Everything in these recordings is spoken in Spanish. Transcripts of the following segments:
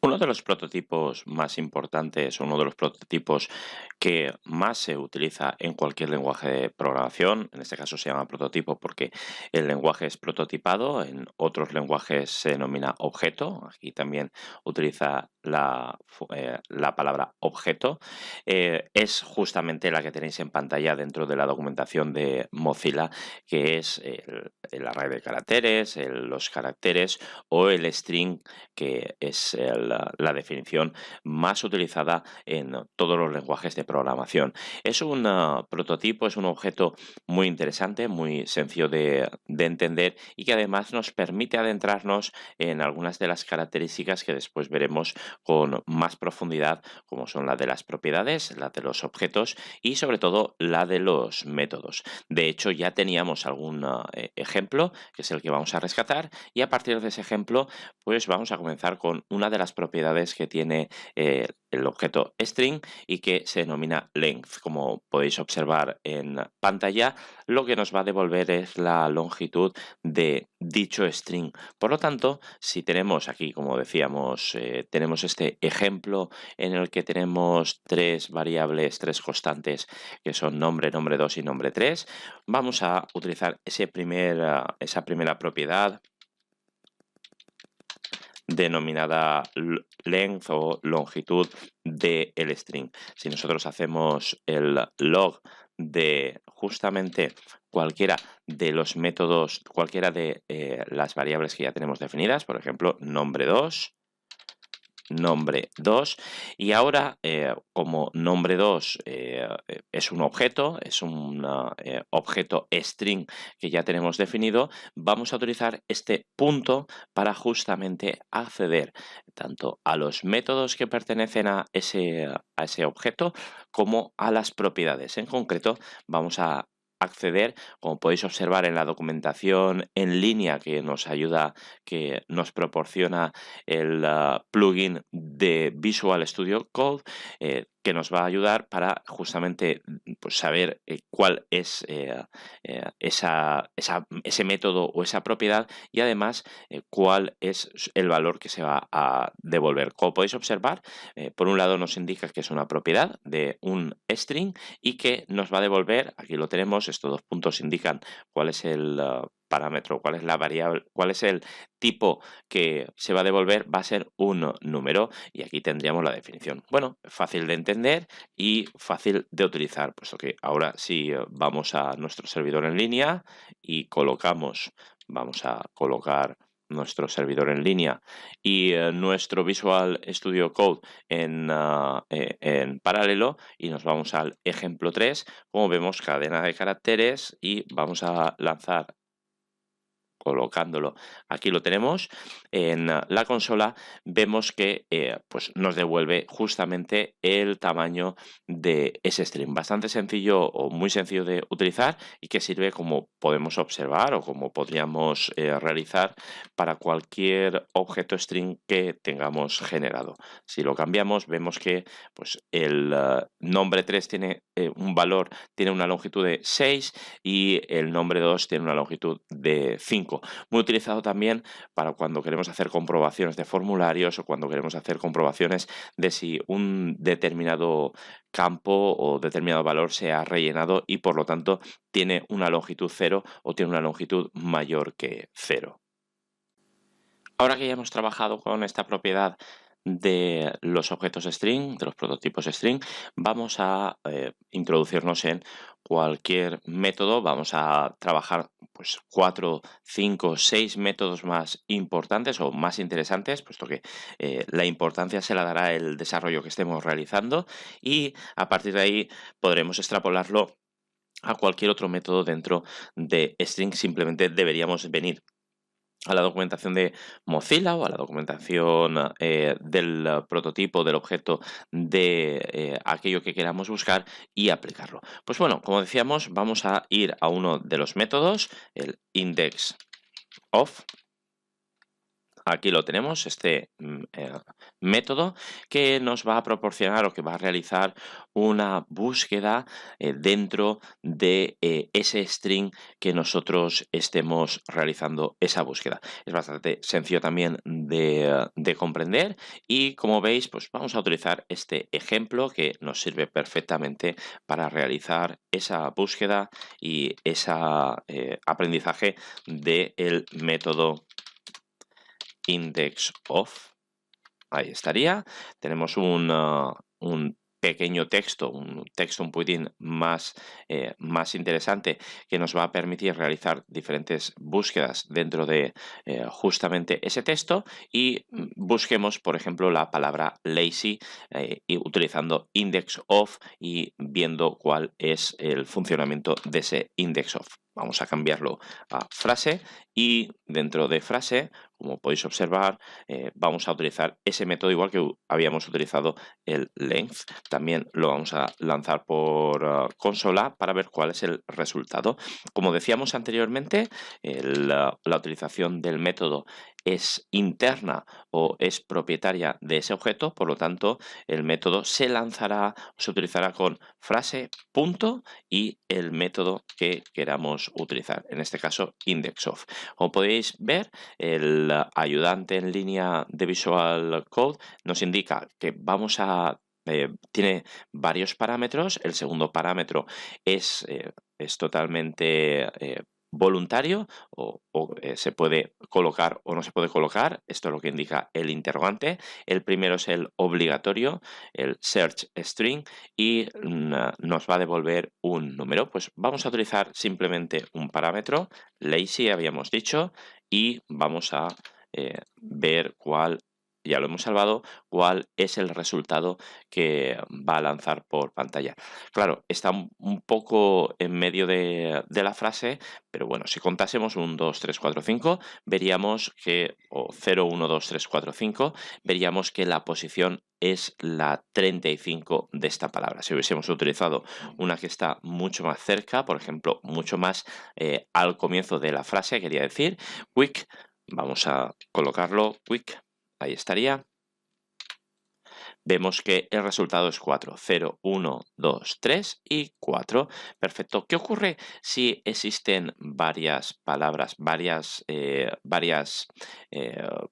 Uno de los prototipos más importantes, uno de los prototipos que más se utiliza en cualquier lenguaje de programación, en este caso se llama prototipo porque el lenguaje es prototipado, en otros lenguajes se denomina objeto, aquí también utiliza la palabra objeto, es justamente la que tenéis en pantalla dentro de la documentación de Mozilla, que es el array de caracteres, los caracteres o el string, que es la definición más utilizada en todos los lenguajes de programación. Es un prototipo, es un objeto muy interesante, muy sencillo de entender y que además nos permite adentrarnos en algunas de las características que después veremos con más profundidad, como son la de las propiedades, la de los objetos y sobre todo la de los métodos. De hecho, ya teníamos algún ejemplo, que es el que vamos a rescatar, y a partir de ese ejemplo pues vamos a comenzar con una de las propiedades que tiene el objeto string y que se denomina length. Como podéis observar en pantalla, lo que nos va a devolver es la longitud de dicho string. Por lo tanto, si tenemos aquí, como decíamos, tenemos este ejemplo en el que tenemos tres variables, tres constantes que son nombre, nombre 2 y nombre 3, vamos a utilizar esa primera propiedad denominada length o longitud del string. Si nosotros hacemos el log de justamente cualquiera de los métodos, cualquiera de las variables que ya tenemos definidas, por ejemplo, nombre 2 y ahora como nombre 2 es un objeto, es un objeto string que ya tenemos definido, vamos a utilizar este punto para justamente acceder tanto a los métodos que pertenecen a ese objeto como a las propiedades. En concreto, vamos a acceder, como podéis observar en la documentación en línea que nos ayuda, que nos proporciona el plugin de Visual Studio Code, que nos va a ayudar para justamente pues, saber cuál es ese método o esa propiedad y además cuál es el valor que se va a devolver. Como podéis observar, por un lado nos indica que es una propiedad de un string y que nos va a devolver, aquí lo tenemos, estos dos puntos indican cuál es el parámetro, cuál es la variable, cuál es el tipo que se va a devolver, va a ser un número y aquí tendríamos la definición. Bueno, fácil de entender y fácil de utilizar, puesto que ahora si vamos a nuestro servidor en línea y vamos a colocar nuestro servidor en línea y nuestro Visual Studio Code en paralelo y nos vamos al ejemplo 3, como vemos cadena de caracteres y vamos a lanzar colocándolo. Aquí lo tenemos en la consola, vemos que pues nos devuelve justamente el tamaño de ese string. Bastante sencillo o muy sencillo de utilizar y que sirve, como podemos observar o como podríamos realizar para cualquier objeto string que tengamos generado. Si lo cambiamos, vemos que pues, el nombre 3 tiene un valor, tiene una longitud de 6 y el nombre 2 tiene una longitud de 5. Muy utilizado también para cuando queremos hacer comprobaciones de formularios o cuando queremos hacer comprobaciones de si un determinado campo o determinado valor se ha rellenado y por lo tanto tiene una longitud 0 o tiene una longitud mayor que 0. Ahora que ya hemos trabajado con esta propiedad de los objetos string, de los prototipos string, vamos a introducirnos en cualquier método. Vamos a trabajar pues 4, 5, 6 métodos más importantes o más interesantes, puesto que la importancia se la dará el desarrollo que estemos realizando y a partir de ahí podremos extrapolarlo a cualquier otro método dentro de string. Simplemente deberíamos venir a la documentación de Mozilla o a la documentación del prototipo del objeto de aquello que queramos buscar y aplicarlo. Pues bueno, como decíamos, vamos a ir a uno de los métodos, el index of, Aquí lo tenemos, este método que nos va a proporcionar o que va a realizar una búsqueda dentro de ese string que nosotros estemos realizando esa búsqueda. Es bastante sencillo también de comprender y como veis, pues vamos a utilizar este ejemplo que nos sirve perfectamente para realizar esa búsqueda y ese aprendizaje del método index of. Ahí estaría. Tenemos un pequeño texto, un texto un poquitín más interesante que nos va a permitir realizar diferentes búsquedas dentro de justamente ese texto y busquemos, por ejemplo, la palabra lazy y utilizando index of y viendo cuál es el funcionamiento de ese index of. Vamos a cambiarlo a frase y dentro de frase, como podéis observar, vamos a utilizar ese método igual que habíamos utilizado el length. También lo vamos a lanzar por consola para ver cuál es el resultado. Como decíamos anteriormente, la utilización del método es interna o es propietaria de ese objeto, por lo tanto el método se lanzará, se utilizará con frase, punto y el método que queramos utilizar, en este caso index of. Como podéis ver, el ayudante en línea de Visual Code nos indica que tiene varios parámetros. El segundo parámetro es totalmente voluntario o se puede colocar o no se puede colocar. Esto es lo que indica el interrogante. El primero es el obligatorio, el search string, y nos va a devolver un número. Pues vamos a utilizar simplemente un parámetro, lazy habíamos dicho, y vamos a ver cuál, ya lo hemos salvado, cuál es el resultado que va a lanzar por pantalla. Claro, está un poco en medio de la frase, pero bueno, si contásemos 1, 2, 3, 4, 5, veríamos que, o 0, 1, 2, 3, 4, 5, veríamos que la posición es la 35 de esta palabra. Si hubiésemos utilizado una que está mucho más cerca, por ejemplo, mucho más al comienzo de la frase, quería decir, quick, vamos a colocarlo, quick, ahí estaría. Vemos que el resultado es 4, 0, 1, 2, 3 y 4. Perfecto. ¿Qué ocurre si existen varias palabras,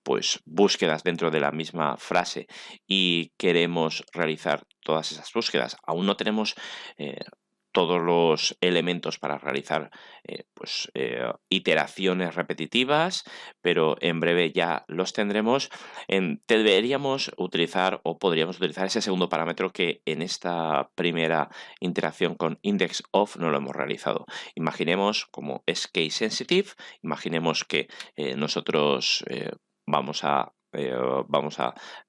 pues, búsquedas dentro de la misma frase y queremos realizar todas esas búsquedas? Aún no tenemos todos los elementos para realizar iteraciones repetitivas, pero en breve ya los tendremos. Deberíamos utilizar o podríamos utilizar ese segundo parámetro que en esta primera interacción con index of no lo hemos realizado. Imaginemos como es case sensitive, imaginemos que nosotros vamos a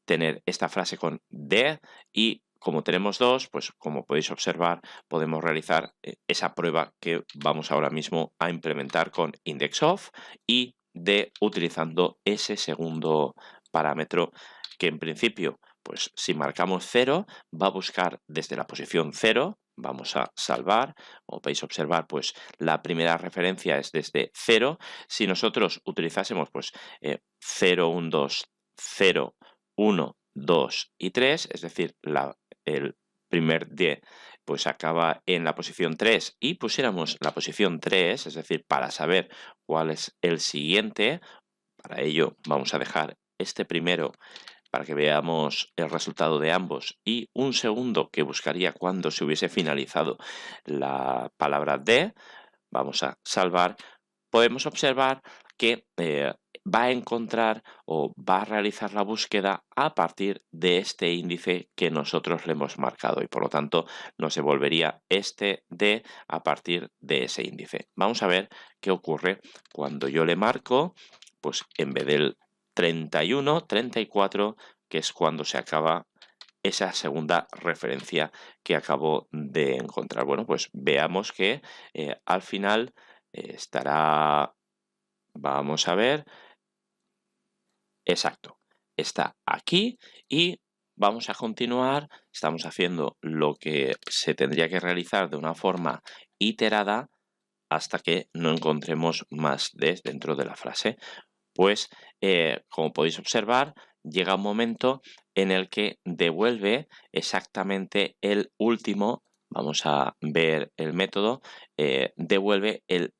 tener esta frase con de y como tenemos dos, pues como podéis observar, podemos realizar esa prueba que vamos ahora mismo a implementar con index of y de utilizando ese segundo parámetro que en principio, pues si marcamos 0, va a buscar desde la posición 0, vamos a salvar, como podéis observar, pues la primera referencia es desde 0. Si nosotros utilizásemos pues 0, 1, 2, 0, 1, 2 y 3, es decir, el primer D pues acaba en la posición 3 y pusiéramos la posición 3, es decir, para saber cuál es el siguiente, para ello vamos a dejar este primero para que veamos el resultado de ambos y un segundo que buscaría cuando se hubiese finalizado la palabra de, vamos a salvar, podemos observar que va a encontrar o va a realizar la búsqueda a partir de este índice que nosotros le hemos marcado y por lo tanto nos devolvería este de a partir de ese índice. Vamos a ver qué ocurre cuando yo le marco, pues en vez del 31, 34, que es cuando se acaba esa segunda referencia que acabo de encontrar. Bueno, pues veamos que al final estará, vamos a ver, exacto, está aquí y vamos a continuar. Estamos haciendo lo que se tendría que realizar de una forma iterada hasta que no encontremos más de dentro de la frase. pues como podéis observar, llega un momento en el que devuelve exactamente el último, vamos a ver el método, devuelve el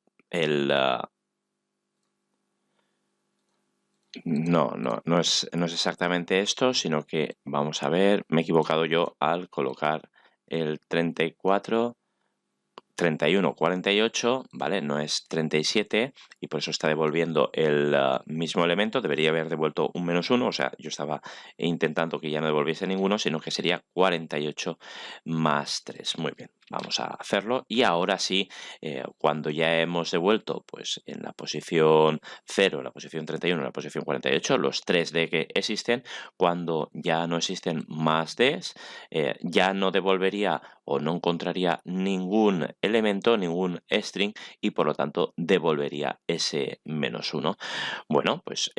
no es exactamente esto, sino que vamos a ver, me he equivocado yo al colocar el 34, 31, 48, ¿vale? No es 37 y por eso está devolviendo el mismo elemento. Debería haber devuelto un -1, o sea, yo estaba intentando que ya no devolviese ninguno, sino que sería 48 más 3. Muy bien, vamos a hacerlo. Y ahora sí, cuando ya hemos devuelto, pues en la posición 0, en la posición 31, en la posición 48, los 3D que existen, cuando ya no existen más Ds, ya no devolvería o no encontraría ningún elemento, ningún string y por lo tanto devolvería ese -1. Bueno, pues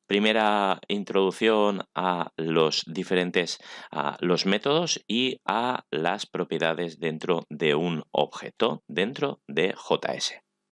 primera introducción a los diferentes a los métodos y a las propiedades dentro de un objeto, dentro de JS.